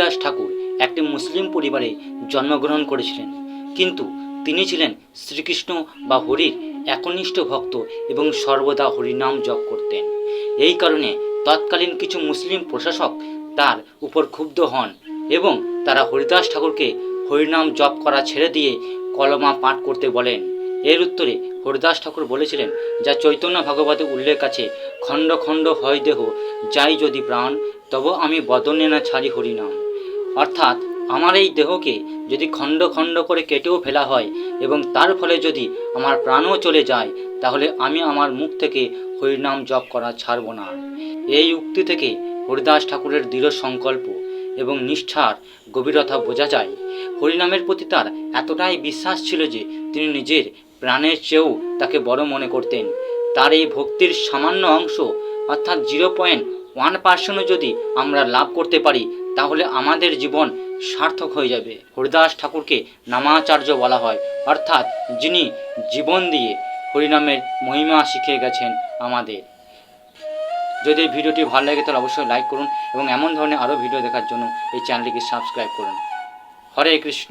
হরিদাস ঠাকুর একটি মুসলিম পরিবারে জন্মগ্রহণ করেছিলেন, কিন্তু তিনি ছিলেন শ্রীকৃষ্ণ বা হরির একনিষ্ঠ ভক্ত এবং সর্বদা হরিনাম জপ করতেন। এই কারণে তৎকালীন কিছু মুসলিম প্রশাসক তার উপর ক্ষুব্ধ হন এবং তারা হরিদাস ঠাকুরকে হরিনাম জপ করা ছেড়ে দিয়ে কলমা পাঠ করতে বলেন। এর উত্তরে হরিদাস ঠাকুর বলেছিলেন, যা চৈতন্য ভাগবতে উল্লেখ আছে, খণ্ড খণ্ড হয় দেহ, যাই যদি প্রাণ, তব আমি বদনে না ছাড়ি হরিনাম। অর্থাৎ আমার এই দেহকে যদি খণ্ড খণ্ড করে কেটেও ফেলা হয় এবং তার ফলে যদি আমার প্রাণও চলে যায়, তাহলে আমি আমার মুখ থেকে হরিনাম জপ করা ছাড়ব না। এই উক্তি থেকে হরিদাস ঠাকুরের দৃঢ় সংকল্প এবং নিষ্ঠার গভীরতা বোঝা যায়। হরিনামের প্রতি তার এতটাই বিশ্বাস ছিল যে তিনি নিজের প্রাণের চেয়েও তাকে বড় মনে করতেন। তার এই ভক্তির সামান্য অংশ অর্থাৎ 0.1% যদি আমরা লাভ করতে পারি, তাহলে আমাদের জীবন সার্থক হয়ে যাবে। হরিদাস ঠাকুরকে নামাচার্য বলা হয়, অর্থাৎ যিনি জীবন দিয়ে হরিনামের মহিমা শিখিয়ে গেছেন আমাদের। যদি এই ভিডিওটি ভালো লাগে তাহলে অবশ্যই লাইক করুন এবং এমন ধরনের আরও ভিডিও দেখার জন্য এই চ্যানেলটিকে সাবস্ক্রাইব করুন। হরে কৃষ্ণ।